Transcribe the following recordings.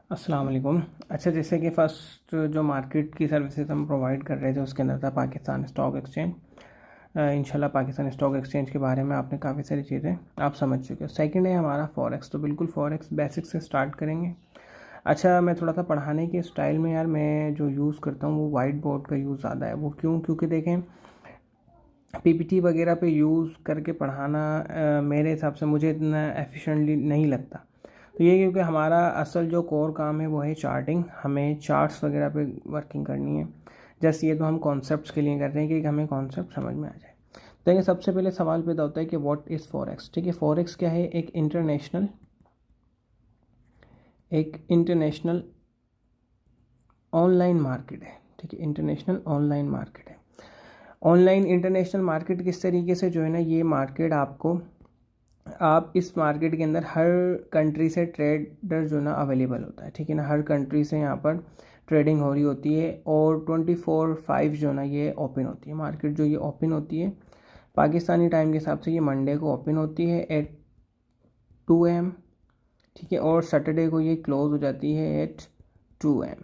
अस्सलाम वालेकुम। अच्छा, जैसे कि फ़र्स्ट जो मार्केट की सर्विसेज हम प्रोवाइड कर रहे थे उसके अंदर था पाकिस्तान स्टॉक एक्सचेंज। इंशाल्लाह पाकिस्तान स्टॉक एक्सचेंज के बारे में आपने काफ़ी सारी चीज़ें आप समझ चुके हो। सेकंड है हमारा फॉरेक्स, तो बिल्कुल फॉरेक्स बेसिक से स्टार्ट करेंगे। अच्छा, मैं थोड़ा सा पढ़ाने के स्टाइल में यार मैं जो यूज़ करता हूँ वो वाइट बोर्ड का यूज़ ज़्यादा है। वो क्यों? क्योंकि देखें पीपीटी वगैरह पे यूज़ करके पढ़ाना मेरे हिसाब से मुझे इतना एफिशिएंटली नहीं लगता। तो ये क्योंकि हमारा असल जो कोर काम है वो है चार्टिंग, हमें चार्ट्स वगैरह पे वर्किंग करनी है। जस्ट ये तो हम कॉन्सेप्ट्स के लिए कर रहे हैं कि हमें कॉन्सेप्ट समझ में आ जाए। तो देखिए, सबसे पहले सवाल पैदा होता है कि व्हाट इज़ फॉरेक्स। ठीक है, फॉरेक्स क्या है? एक इंटरनेशनल ऑनलाइन मार्केट है। ठीक है, इंटरनेशनल ऑनलाइन मार्केट है। ऑनलाइन इंटरनेशनल मार्केट किस तरीके से जो है ना, ये मार्केट आपको, आप इस मार्केट के अंदर हर कंट्री से ट्रेडर जो ना अवेलेबल होता है। ठीक है ना, हर कंट्री से यहाँ पर ट्रेडिंग हो रही होती है और 24/5 जो ना ये ओपन होती है मार्केट। जो ये ओपन होती है पाकिस्तानी टाइम के हिसाब से ये मंडे को ओपन होती है एट 2 AM। ठीक है, और सैटरडे को ये क्लोज हो जाती है एट 2 AM।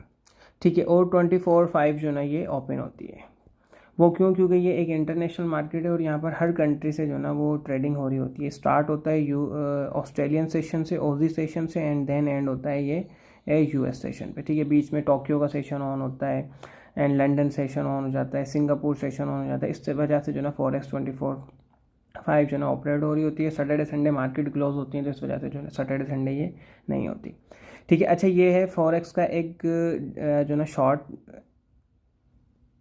ठीक है, और 24/5 जो ना ये ओपन होती है। वो क्यों? क्योंकि ये एक इंटरनेशनल मार्केट है और यहाँ पर हर कंट्री से जो ना वो ट्रेडिंग हो रही होती है। स्टार्ट होता है ऑस्ट्रेलियन सेशन से, ऑजी सेशन से, एंड देन एंड होता है ये यूएस सेशन पे। ठीक है, बीच में टोक्यो का सेशन ऑन होता है एंड लंदन सेशन ऑन हो जाता है, सिंगापुर सेशन ऑन हो जाता है। इस वजह से जो ना फॉरेक्स 24/5 जो ना ऑपरेट हो रही होती है। सैटरडे संडे मार्केट क्लोज होती है, तो इस वजह से जो है सैटरडे संडे ये नहीं होती। ठीक है, अच्छा, ये है फॉरेक्स का एक जो ना शॉर्ट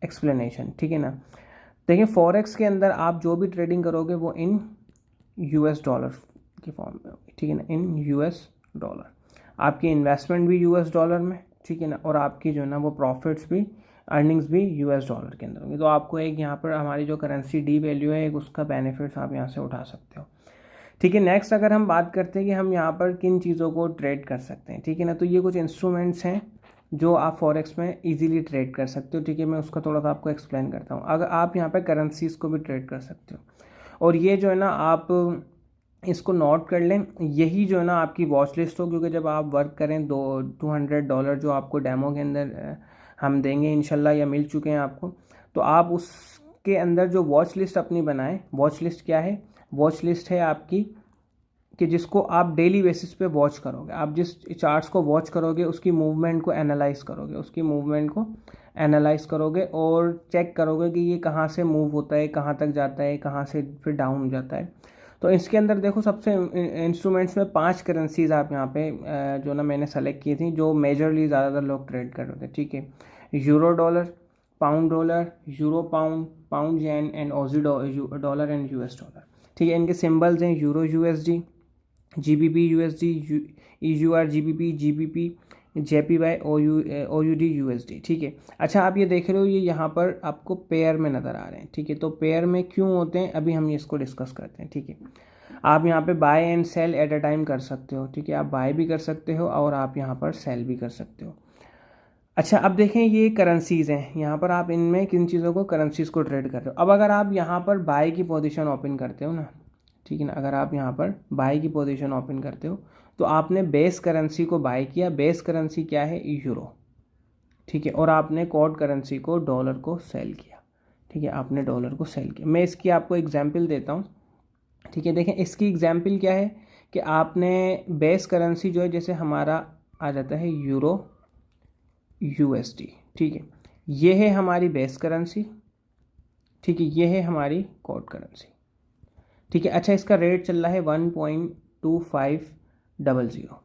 एक्सप्लेनेशन। ठीक है ना, देखिए फॉरेक्स के अंदर आप जो भी ट्रेडिंग करोगे वो इन यूएस डॉलर की फॉर्म में होगी। ठीक है ना, इन यूएस डॉलर। आपकी इन्वेस्टमेंट भी यूएस डॉलर में। ठीक है ना, और आपकी जो ना वो प्रॉफिट्स भी, अर्निंग्स भी यूएस डॉलर के अंदर होंगी। तो आपको एक यहाँ पर हमारी जो करेंसी डी वैल्यू है, एक उसका बेनिफिट्स आप यहाँ से उठा सकते हो। ठीक है, नेक्स्ट अगर हम बात करते हैं कि हम यहाँ पर किन चीज़ों को ट्रेड कर सकते हैं। ठीक है ना, तो ये कुछ इंस्ट्रूमेंट्स हैं जो आप फॉरेक्स में इजीली ट्रेड कर सकते हो। ठीक है, मैं उसका थोड़ा सा आपको एक्सप्लेन करता हूँ। अगर आप यहाँ पे करेंसीज़ को भी ट्रेड कर सकते हो, और ये जो है ना आप इसको नोट कर लें, यही जो है ना आपकी वॉच लिस्ट हो। क्योंकि जब आप वर्क करें, $200 जो आपको डेमो के अंदर हम देंगे इंशाल्लाह, या मिल चुके हैं आपको, तो आप उसके अंदर जो वॉच लिस्ट अपनी बनाएं। वॉच लिस्ट क्या है? वॉच लिस्ट है आपकी कि जिसको आप डेली बेसिस पे वॉच करोगे। आप जिस चार्ट्स को वॉच करोगे उसकी मूवमेंट को एनालाइज करोगे, और चेक करोगे कि ये कहाँ से मूव होता है, कहाँ तक जाता है, कहाँ से फिर डाउन हो जाता है। तो इसके अंदर देखो, सबसे इंस्ट्रूमेंट्स में 5 करेंसीज आप यहाँ पे जो ना मैंने सेलेक्ट की थी, जो मेजरली ज़्यादातर लोग ट्रेड कर रहे थे। ठीक है, euro dollar, pound dollar, euro pound, pound yen and Aussie dollar and US dollar. ठीक है, इनके सिंबल्स हैं euro USD, GBP USD, EUR GBP, GBP JPY, OUD USD। ठीक है, अच्छा, आप ये देख रहे हो, ये यहाँ पर आपको पेयर में नज़र आ रहे हैं। ठीक है, तो पेयर में क्यों होते हैं अभी हम इसको डिस्कस करते हैं। ठीक है, आप यहाँ पे buy and sell at a time कर सकते हो। ठीक है, आप बाय भी कर सकते हो और आप यहाँ पर सेल भी कर सकते हो। अच्छा, अब देखें ये करेंसीज़ हैं, यहाँ पर आप इनमें किन चीज़ों को, करेंसीज़ को ट्रेड कर रहे हो। अब अगर आप यहाँ पर बाय की पोजीशन ओपन करते हो ना, ठीक है ना, अगर आप यहाँ पर बाय की पोजीशन ओपन करते हो तो आपने बेस करेंसी को बाय किया। बेस करेंसी क्या है? यूरो। ठीक है, और आपने कोड करेंसी को, डॉलर को सेल किया। ठीक है, आपने डॉलर को सेल किया। मैं इसकी आपको एग्जांपल देता हूँ। ठीक है, देखें इसकी एग्जांपल क्या है कि आपने बेस करेंसी जो है, जैसे हमारा आ जाता है यूरो USD। ठीक है, ये है हमारी बेस करेंसी। ठीक है, ये है हमारी कोड करेंसी। ठीक है, अच्छा, इसका रेट चल रहा है 1.2500।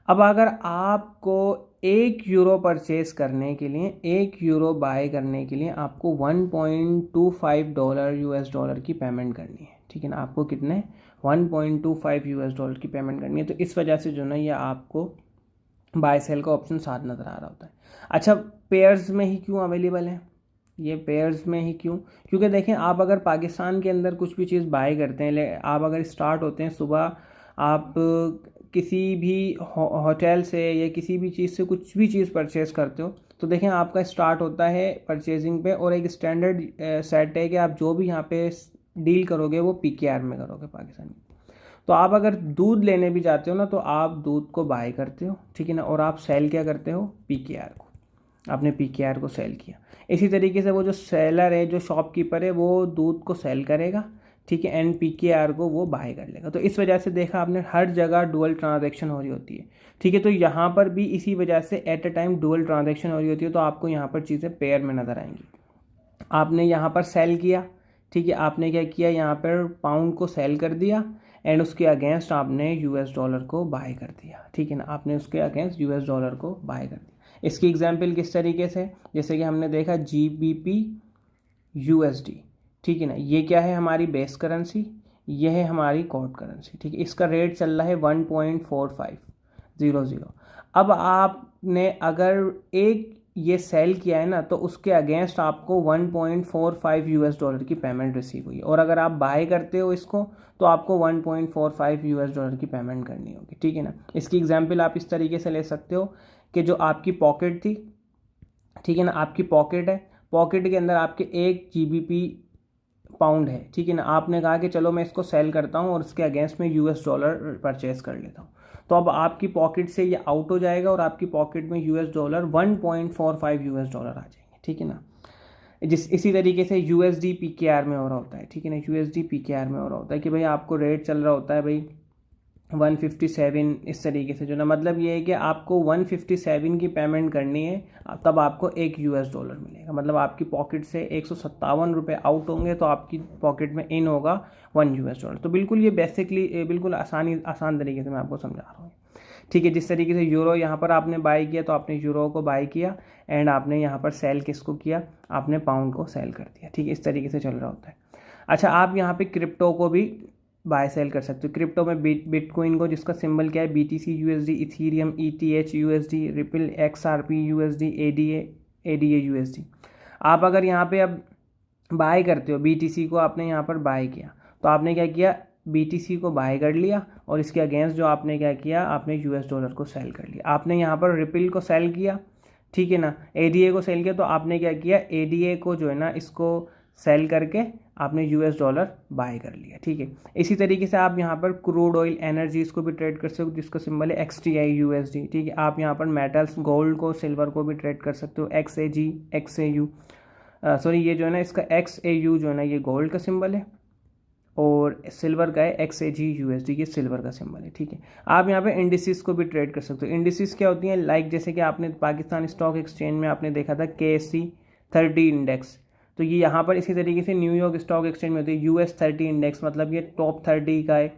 अब अगर आपको 1 यूरो परचेज करने के लिए, 1 यूरो बाय करने के लिए आपको $1.25 US डॉलर की पेमेंट करनी है। ठीक है ना, आपको कितने, $1.25 US की पेमेंट करनी है। तो इस वजह से जो ना ये आपको बाय सेल का ऑप्शन साथ नज़र आ रहा होता है। अच्छा, पेयर्स में ही क्यों अवेलेबल है ये? पेयर्स में ही क्यों? क्योंकि देखें, आप अगर पाकिस्तान के अंदर कुछ भी चीज़ बाय करते हैं, आप अगर स्टार्ट होते हैं सुबह, आप किसी भी होटल से या किसी भी चीज़ से कुछ भी चीज़ परचेज करते हो, तो देखें आपका स्टार्ट होता है परचेजिंग पे, और एक स्टैंडर्ड सेट है कि आप जो भी यहाँ पे डील करोगे वो PKR में करोगे, पाकिस्तान में। तो आप अगर दूध लेने भी जाते हो ना तो आप दूध को बाय करते हो, ठीक है ना, और आप सेल क्या करते हो, PKR को, आपने PKR को सेल किया। इसी तरीके से वो जो सेलर है, जो शॉपकीपर है, वो दूध को सेल करेगा, ठीक है, एंड PKR को वो बाय कर लेगा। तो इस वजह से देखा आपने हर जगह डुअल ट्रांजैक्शन हो रही होती है, ठीक है। तो यहाँ पर भी इसी वजह से eight a time dual transaction हो रही होती है, तो आपको यहाँ पर चीज़ें पेयर में नज़र आएंगी। आपने यहाँ पर सेल किया, ठीक है, आपने क्या किया, यहाँ पर पाउंड को सेल कर दिया एंड उसके अगेंस्ट आपने US को बाय कर दिया, ठीक है ना, आपने उसके अगेंस्ट US को बाय कर दिया। इसकी एग्जांपल किस तरीके से, जैसे कि हमने देखा GBP USD, ठीक है ना, ये क्या है, हमारी बेस करेंसी, ये है हमारी कोड करेंसी, ठीक है। इसका रेट चल रहा है 1.4500। अब आपने अगर एक ये सेल किया है ना, तो उसके अगेंस्ट आपको 1.45 US की पेमेंट रिसीव हुई, और अगर आप बाय करते हो इसको तो आपको 1.45 US की पेमेंट करनी होगी, ठीक है ना। इसकी एग्जांपल आप इस तरीके से ले सकते हो कि जो आपकी पॉकेट थी, ठीक है ना, आपकी पॉकेट है, पॉकेट के अंदर आपके 1 GBP पाउंड है, ठीक है ना, आपने कहा कि चलो मैं इसको सेल करता हूँ और इसके अगेंस्ट में US परचेज कर लेता हूँ। तो अब आपकी पॉकेट से ये आउट हो जाएगा और आपकी पॉकेट में US 1.45 US आ जाएंगे, ठीक है ना। इसी तरीके से USD PKR में हो रहा होता है, ठीक है ना, USD PKR में हो रहा होता है कि भाई आपको रेट चल रहा होता है भाई 157, इस तरीके से जो ना, मतलब ये है कि आपको 157 की पेमेंट करनी है, तब आपको 1 US मिलेगा। मतलब आपकी पॉकेट से 157 रुपये आउट होंगे तो आपकी पॉकेट में इन होगा 1 US। तो बिल्कुल ये बेसिकली बिल्कुल आसान तरीके से मैं आपको समझा रहा हूँ, ठीक है। जिस तरीके से यूरो यहाँ पर आपने बाय किया तो आपने यूरो को बाय किया एंड आपने यहाँ पर सेल किसको किया, आपने पाउंड को सेल कर दिया, ठीक है, इस तरीके से चल रहा होता है। अच्छा, आप यहाँ पे क्रिप्टो को भी बाय सेल कर सकते हो। क्रिप्टो में बिटकॉइन को, जिसका सिंबल क्या है, BTC USD, Ethereum ETH USD, ripple XRP USD, ADA USD। आप अगर यहाँ पे अब बाय करते हो, BTC को आपने यहाँ पर बाय किया तो आपने क्या किया, BTC को बाय कर लिया और इसके अगेंस्ट जो आपने क्या किया, आपने US को सेल कर लिया। आपने यहाँ पर रिपल को सेल किया, ठीक है ना, ADA को सेल किया, तो आपने क्या किया, ADA को जो है ना, इसको सेल करके आपने US बाय कर लिया, ठीक है। इसी तरीके से आप यहाँ पर क्रूड ऑयल एनर्जीज को भी ट्रेड कर सकते हो, जिसका सिंबल है XTI USD, ठीक है। आप यहाँ पर मेटल्स, गोल्ड को, सिल्वर को भी ट्रेड कर सकते हो, XAG XAU, सॉरी ये जो है ना, इसका XAU जो है ना, ये गोल्ड का सिंबल है और सिल्वर का है XAG USD, ये सिल्वर का सिंबल है, ठीक है। आप यहाँ पे इंडिसेस को भी ट्रेड कर सकते हो। इंडिसेस क्या होती हैं, लाइक जैसे कि आपने पाकिस्तान स्टॉक एक्सचेंज में आपने देखा था KSE 30 इंडेक्स, तो ये यहाँ पर इसी तरीके से न्यूयॉर्क स्टॉक एक्सचेंज में होती है US 30 इंडेक्स, मतलब ये टॉप 30 का है,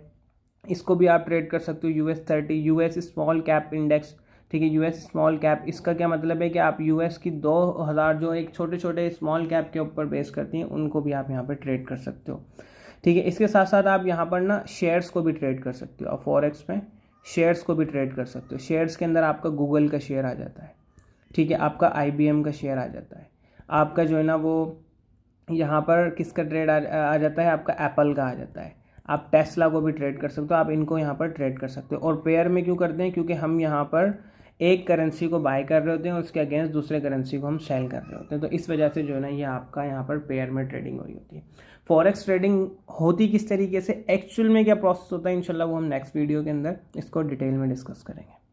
इसको भी आप ट्रेड कर सकते हो। US 30, US small cap index, ठीक है, US स्मॉल कैप, इसका क्या मतलब है कि आप US की 2000 जो एक छोटे छोटे स्मॉल कैप के ऊपर बेस करती हैं, उनको भी आप यहाँ पर ट्रेड कर सकते हो, ठीक है। इसके साथ साथ आप यहाँ पर ना शेयर्स को भी ट्रेड कर सकते हो, और फॉरेक्स में शेयर्स को भी ट्रेड कर सकते हो। शेयर्स के अंदर आपका गूगल का शेयर आ जाता है, ठीक है, आपका IBM का शेयर आ जाता है, आपका जो है ना वो यहाँ पर किसका ट्रेड आ जाता है, आपका एप्पल का आ जाता है। आप टेस्ला को भी ट्रेड कर सकते हो, आप इनको यहाँ पर ट्रेड कर सकते हो। और पेयर में क्यों करते हैं, क्योंकि हम यहाँ पर एक करेंसी को बाय कर रहे होते हैं और उसके अगेंस्ट दूसरे करेंसी को हम सेल कर रहे होते हैं, तो इस वजह से जो है ना, ये आपका यहाँ पर पेयर में ट्रेडिंग हो रही होती है। फॉरेक्स ट्रेडिंग होती किस तरीके से, एक्चुअल में क्या प्रोसेस होता है, इंशाल्लाह वो हम नेक्स्ट वीडियो के अंदर इसको डिटेल में डिस्कस करेंगे।